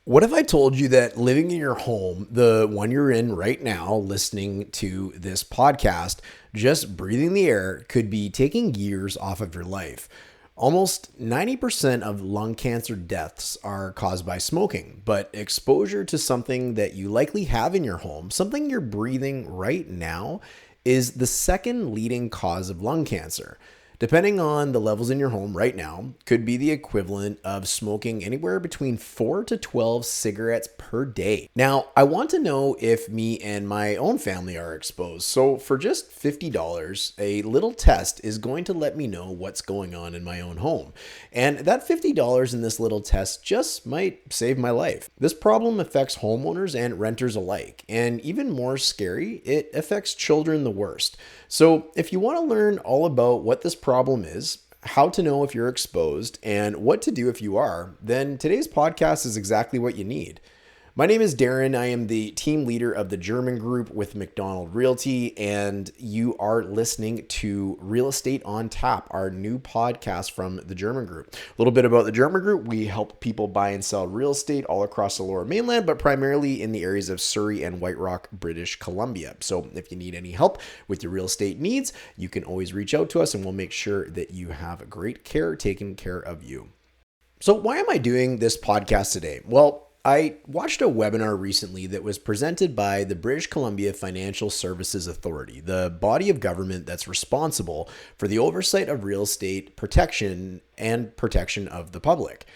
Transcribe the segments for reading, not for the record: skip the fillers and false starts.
What if I told you that living in your home, the one you're in right now, listening to this podcast, just breathing the air could be taking years off of your life? Almost 90% of lung cancer deaths are caused by smoking, but exposure to something that you likely have in your home, something you're breathing right now, is the second leading cause of lung cancer. Depending on the levels in your home right now, could be the equivalent of smoking anywhere between 4 to 12 cigarettes per day. Now, I want to know if me and my own family are exposed. So for just $50, a little test is going to let me know what's going on in my own home. And that $50 in this little test just might save my life. This problem affects homeowners and renters alike. And even more scary, it affects children the worst. So if you want to learn all about what this problem is, how to know if you're exposed, and what to do if you are, then today's podcast is exactly what you need. My name is Darin. I am the team leader of the Germyn Group with McDonald Realty, and you are listening to Real Estate on Tap, our new podcast from the Germyn Group. A little bit about the Germyn Group. We help people buy and sell real estate all across the lower mainland, but primarily in the areas of Surrey and White Rock, British Columbia. So if you need any help with your real estate needs, you can always reach out to us and we'll make sure that you have great care taken care of you. So why am I doing this podcast today? Well, I watched a webinar recently that was presented by the British Columbia Financial Services Authority, the body of government that's responsible for the oversight of real estate protection and protection of the public.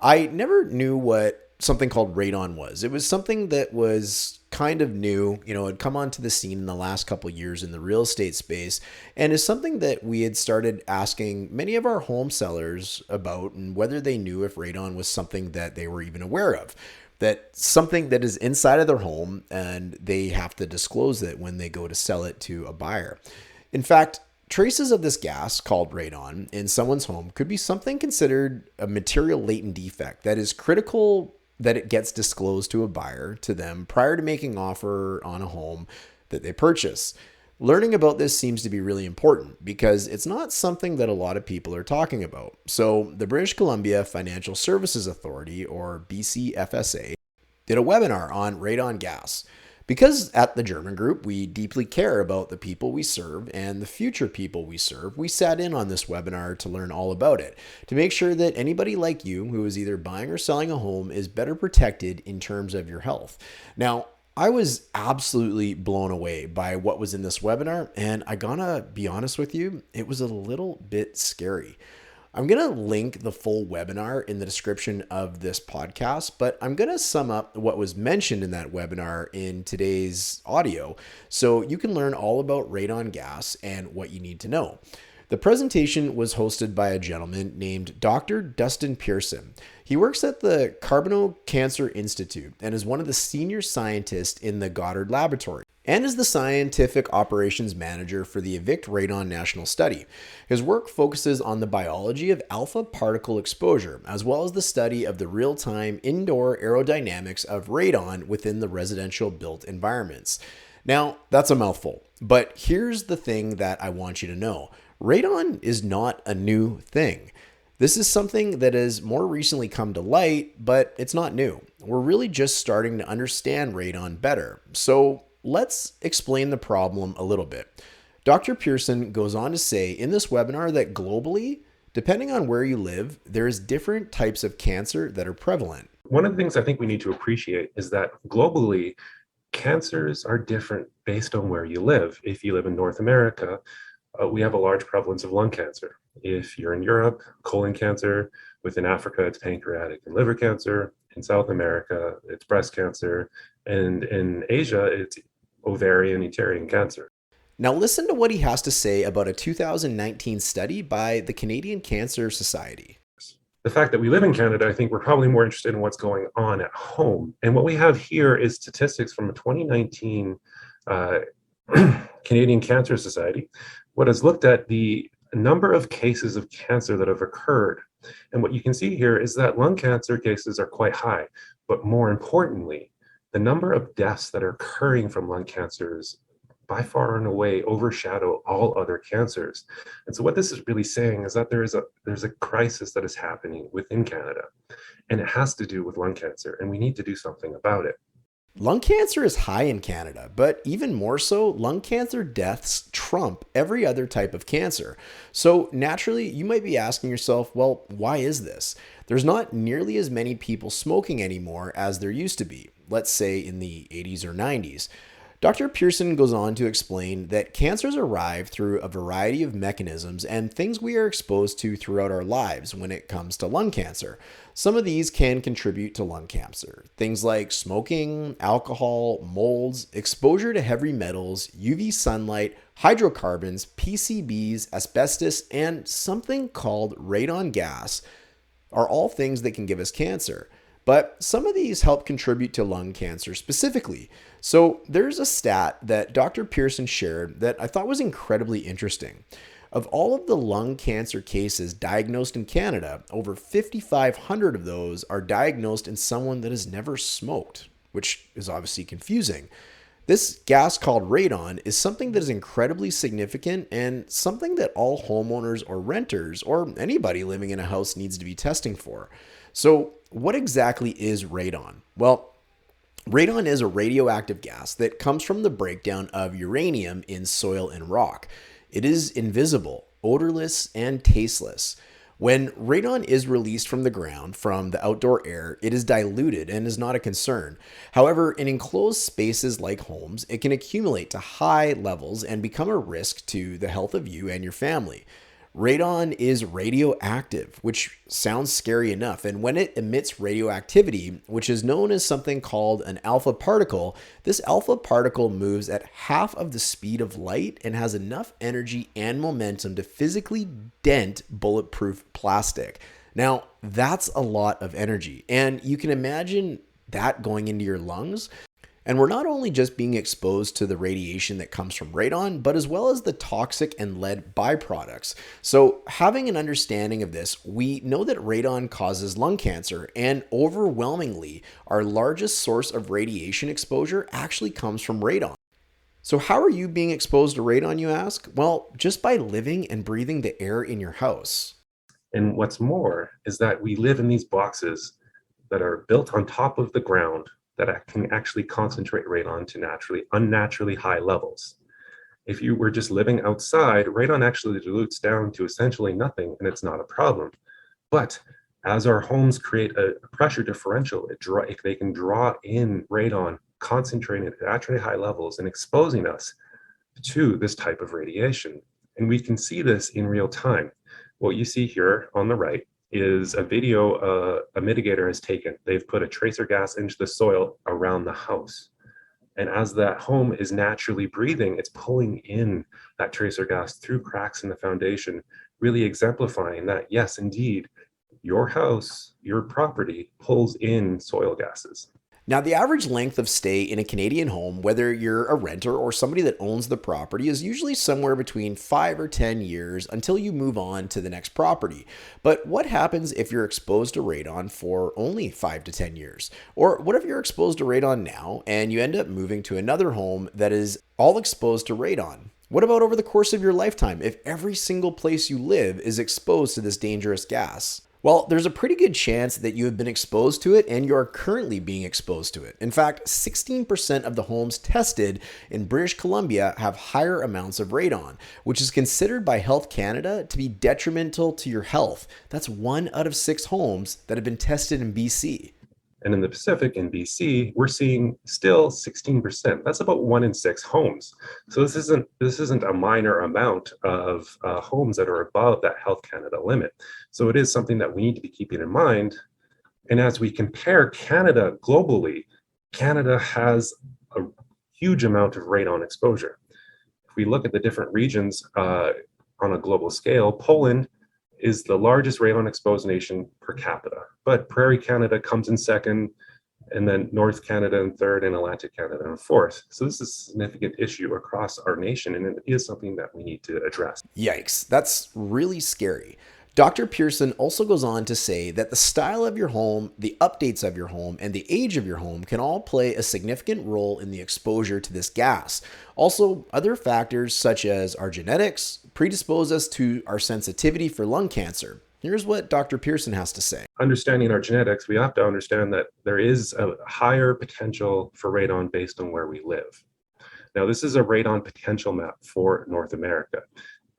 I never knew what something called radon was. It was something that was kind of new, had come onto the scene in the last couple of years in the real estate space, and is something that we had started asking many of our home sellers about, and whether they knew if radon was something that they were even aware of. That something that is inside of their home and they have to disclose it when they go to sell it to a buyer. In fact, traces of this gas called radon in someone's home could be something considered a material latent defect that is critical that it gets disclosed to a buyer to them prior to making an offer on a home that they purchase. Learning about this seems to be really important because it's not something that a lot of people are talking about. So the British Columbia Financial Services Authority, or BCFSA, did a webinar on radon gas. Because at the Germyn Group, we deeply care about the people we serve and the future people we serve, we sat in on this webinar to learn all about it, to make sure that anybody like you who is either buying or selling a home is better protected in terms of your health. Now, I was absolutely blown away by what was in this webinar, and I gotta be honest with you, it was a little bit scary. I'm going to link the full webinar in the description of this podcast, but I'm going to sum up what was mentioned in that webinar in today's audio so you can learn all about radon gas and what you need to know. The presentation was hosted by a gentleman named Dr. Dustin Pearson. He works at the Carbonell Cancer Institute and is one of the senior scientists in the Goddard Laboratory, and is the scientific operations manager for the Evict Radon National Study. His work focuses on the biology of alpha particle exposure, as well as the study of the real-time indoor aerodynamics of radon within the residential built environments. Now, that's a mouthful, but here's the thing that I want you to know. Radon is not a new thing. This is something that has more recently come to light, but it's not new. We're really just starting to understand radon better. So let's explain the problem a little bit. Dr. Pearson goes on to say in this webinar that globally, depending on where you live, there's different types of cancer that are prevalent. One of the things I think we need to appreciate is that globally, cancers are different based on where you live. If you live in North America, we have a large prevalence of lung cancer. If you're in Europe, colon cancer. Within Africa, it's pancreatic and liver cancer. In South America, it's breast cancer. And in Asia, it's ovarian, uterine cancer. Now listen to what he has to say about a 2019 study by the Canadian Cancer Society. The fact that we live in Canada, I think we're probably more interested in what's going on at home. And what we have here is statistics from a 2019 Canadian Cancer Society. What has looked at the number of cases of cancer that have occurred. And what you can see here is that lung cancer cases are quite high, but more importantly, the number of deaths that are occurring from lung cancers by far and away overshadow all other cancers. And so what this is really saying is that there's a crisis that is happening within Canada, and it has to do with lung cancer, and we need to do something about it. Lung cancer is high in Canada, but even more so, lung cancer deaths trump every other type of cancer. So naturally, you might be asking yourself, well, why is this? There's not nearly as many people smoking anymore as there used to be, let's say in the 80s or 90s. Dr. Pearson goes on to explain that cancers arrive through a variety of mechanisms and things we are exposed to throughout our lives when it comes to lung cancer. Some of these can contribute to lung cancer. Things like smoking, alcohol, molds, exposure to heavy metals, UV sunlight, hydrocarbons, PCBs, asbestos, and something called radon gas are all things that can give us cancer. But some of these help contribute to lung cancer specifically. So there's a stat that Dr. Pearson shared that I thought was incredibly interesting. Of all of the lung cancer cases diagnosed in Canada, over 5,500 of those are diagnosed in someone that has never smoked, which is obviously confusing. This gas called radon is something that is incredibly significant and something that all homeowners or renters or anybody living in a house needs to be testing for. So, what exactly is radon? Well, radon is a radioactive gas that comes from the breakdown of uranium in soil and rock. It is invisible, odorless, and tasteless. When radon is released from the ground from the outdoor air, it is diluted and is not a concern. However, in enclosed spaces like homes, it can accumulate to high levels and become a risk to the health of you and your family. Radon is radioactive, which sounds scary enough. And when it emits radioactivity, which is known as something called an alpha particle, this alpha particle moves at half of the speed of light and has enough energy and momentum to physically dent bulletproof plastic. Now, that's a lot of energy. And you can imagine that going into your lungs. And we're not only just being exposed to the radiation that comes from radon, but as well as the toxic and lead byproducts. So having an understanding of this, we know that radon causes lung cancer, and overwhelmingly, our largest source of radiation exposure actually comes from radon. So how are you being exposed to radon, you ask? Well, just by living and breathing the air in your house. And what's more is that we live in these boxes that are built on top of the ground that can actually concentrate radon to unnaturally high levels. If you were just living outside, radon actually dilutes down to essentially nothing, and it's not a problem. But as our homes create a pressure differential, they can draw in radon, concentrating at naturally high levels and exposing us to this type of radiation. And we can see this in real time. What you see here on the right is a video a mitigator has taken. They've put a tracer gas into the soil around the house. And as that home is naturally breathing, it's pulling in that tracer gas through cracks in the foundation, really exemplifying that, yes, indeed, your house, your property pulls in soil gases. Now, the average length of stay in a Canadian home, whether you're a renter or somebody that owns the property, is usually somewhere between 5 or 10 years until you move on to the next property. But what happens if you're exposed to radon for only 5 to 10 years? Or what if you're exposed to radon now and you end up moving to another home that is all exposed to radon? What about over the course of your lifetime if every single place you live is exposed to this dangerous gas? Well, there's a pretty good chance that you have been exposed to it and you are currently being exposed to it. In fact, 16% of the homes tested in British Columbia have higher amounts of radon, which is considered by Health Canada to be detrimental to your health. That's 1 out of 6 homes that have been tested in BC. And in the Pacific, in BC, we're seeing still 16%. That's about 1 in 6 homes. So this isn't a minor amount of homes that are above that Health Canada limit. So it is something that we need to be keeping in mind. And as we compare Canada globally, Canada has a huge amount of radon exposure. If we look at the different regions on a global scale, Poland is the largest radon exposed nation per capita, but Prairie Canada comes in second, and then North Canada in third, and Atlantic Canada in fourth. So this is a significant issue across our nation, and it is something that we need to address. Yikes, that's really scary. Dr. Pearson also goes on to say that the style of your home, the updates of your home, and the age of your home can all play a significant role in the exposure to this gas. Also, other factors such as our genetics predispose us to our sensitivity for lung cancer. Here's what Dr. Pearson has to say. Understanding our genetics, we have to understand that there is a higher potential for radon based on where we live. Now, this is a radon potential map for North America.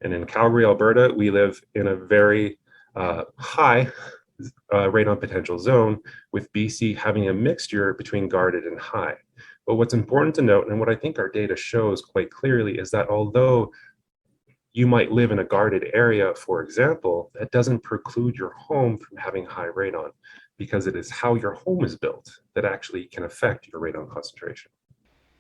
And in Calgary, Alberta, we live in a very high radon potential zone, with BC having a mixture between guarded and high. But what's important to note, and what I think our data shows quite clearly, is that although you might live in a guarded area, for example, that doesn't preclude your home from having high radon, because it is how your home is built that actually can affect your radon concentration.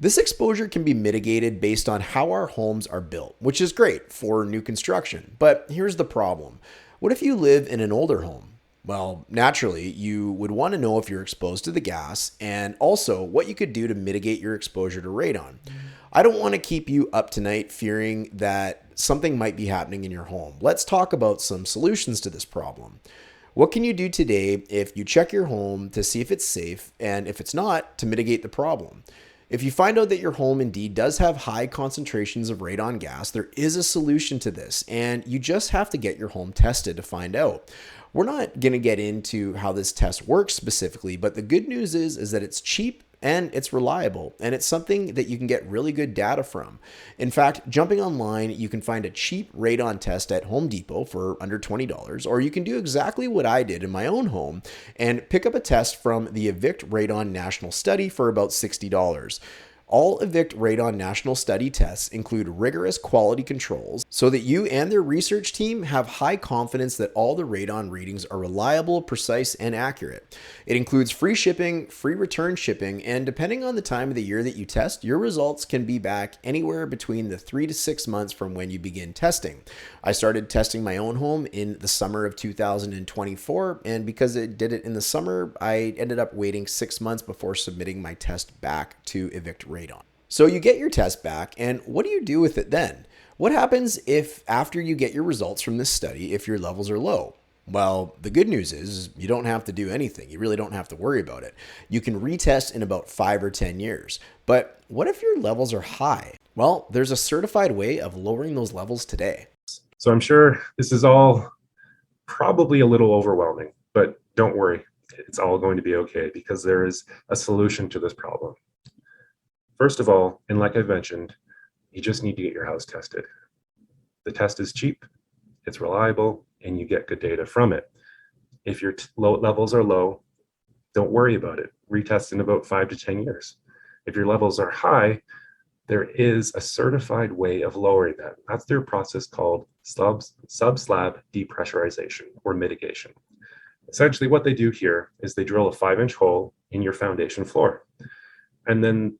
This exposure can be mitigated based on how our homes are built, which is great for new construction. But here's the problem. What if you live in an older home? Well, naturally, you would want to know if you're exposed to the gas and also what you could do to mitigate your exposure to radon. I don't want to keep you up tonight fearing that something might be happening in your home. Let's talk about some solutions to this problem. What can you do today if you check your home to see if it's safe, and if it's not, to mitigate the problem? If you find out that your home indeed does have high concentrations of radon gas, there is a solution to this, and you just have to get your home tested to find out. We're not going to get into how this test works specifically, but the good news is that it's cheap and it's reliable, and it's something that you can get really good data from. In fact, jumping online, you can find a cheap radon test at Home Depot for under $20, or you can do exactly what I did in my own home and pick up a test from the Evict Radon National Study for about $60. All Evict Radon National Study tests include rigorous quality controls so that you and their research team have high confidence that all the radon readings are reliable, precise, and accurate. It includes free shipping, free return shipping, and depending on the time of the year that you test, your results can be back anywhere between the 3 to 6 months from when you begin testing. I started testing my own home in the summer of 2024, and because it did it in the summer, I ended up waiting 6 months before submitting my test back to Evict Radon. So you get your test back, and what do you do with it then? What happens if after you get your results from this study, if your levels are low? Well, the good news is you don't have to do anything. You really don't have to worry about it. You can retest in about 5 or 10 years. But what if your levels are high? Well, there's a certified way of lowering those levels today. So I'm sure this is all probably a little overwhelming, but don't worry, it's all going to be okay, because there is a solution to this problem. First of all, and like I've mentioned, you just need to get your house tested. The test is cheap, it's reliable, and you get good data from it. If your levels are low, don't worry about it. Retest in about 5 to 10 years. If your levels are high, there is a certified way of lowering that. That's their process called sub-slab depressurization, or mitigation. Essentially what they do here is they drill a 5-inch hole in your foundation floor, and then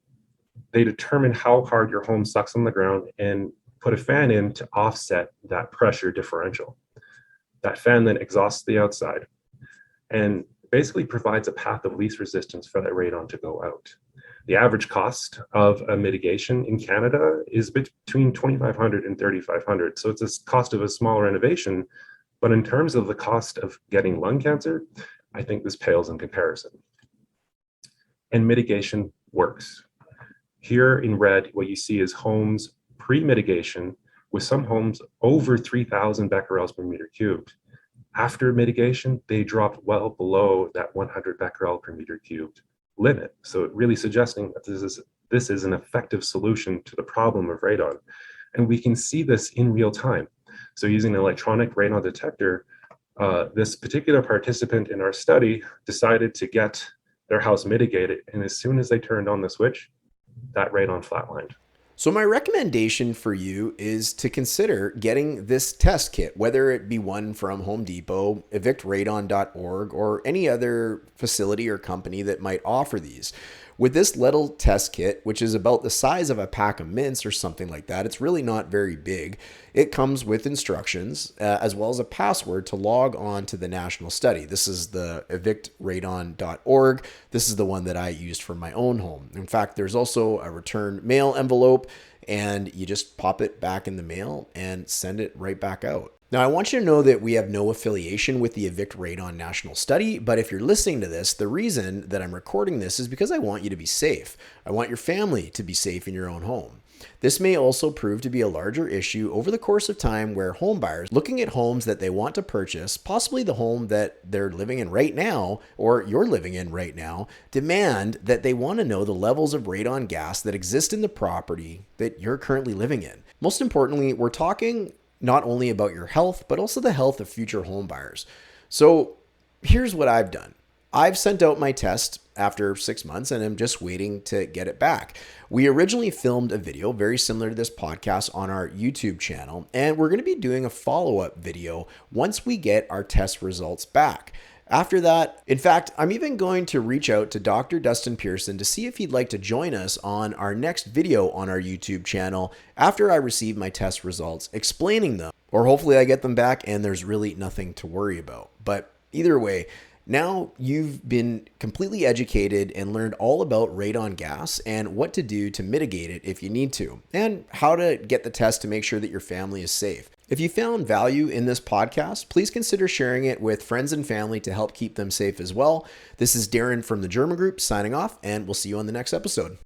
they determine how hard your home sucks on the ground and put a fan in to offset that pressure differential. That fan then exhausts the outside and basically provides a path of least resistance for that radon to go out. The average cost of a mitigation in Canada is between $2,500 and $3,500. So it's a cost of a small renovation, but in terms of the cost of getting lung cancer, I think this pales in comparison. And mitigation works. Here in red, what you see is homes pre-mitigation, with some homes over 3,000 becquerels per meter cubed. After mitigation, they dropped well below that 100 becquerel per meter cubed limit. So it really suggesting that this is an effective solution to the problem of radon. And we can see this in real time. So using an electronic radon detector, this particular participant in our study decided to get their house mitigated. And as soon as they turned on the switch, that radon flatlined. So my recommendation for you is to consider getting this test kit, whether it be one from Home Depot, evictradon.org, or any other facility or company that might offer these. With this little test kit, which is about the size of a pack of mints or something like that, it's really not very big. It comes with instructions as well as a password to log on to the national study. This is the evictradon.org. This is the one that I used for my own home. In fact, there's also a return mail envelope, and you just pop it back in the mail and send it right back out. Now, I want you to know that we have no affiliation with the Evict Radon National Study, but if you're listening to this, the reason that I'm recording this is because I want you to be safe. I want your family to be safe in your own home. This may also prove to be a larger issue over the course of time where home buyers looking at homes that they want to purchase, possibly the home that they're living in right now or you're living in right now, demand that they want to know the levels of radon gas that exist in the property that you're currently living in. Most importantly, we're talking not only about your health, but also the health of future home buyers. So here's what I've done. I've sent out my test after 6 months and I'm just waiting to get it back. We originally filmed a video very similar to this podcast on our YouTube channel, and we're going to be doing a follow-up video once we get our test results back. After that, in fact, I'm even going to reach out to Dr. Dustin Pearson to see if he'd like to join us on our next video on our YouTube channel after I receive my test results, explaining them. Or hopefully I get them back and there's really nothing to worry about. But either way, now you've been completely educated and learned all about radon gas and what to do to mitigate it if you need to, and how to get the test to make sure that your family is safe. If you found value in this podcast, please consider sharing it with friends and family to help keep them safe as well. This is Darin from the Germyn Group signing off, and we'll see you on the next episode.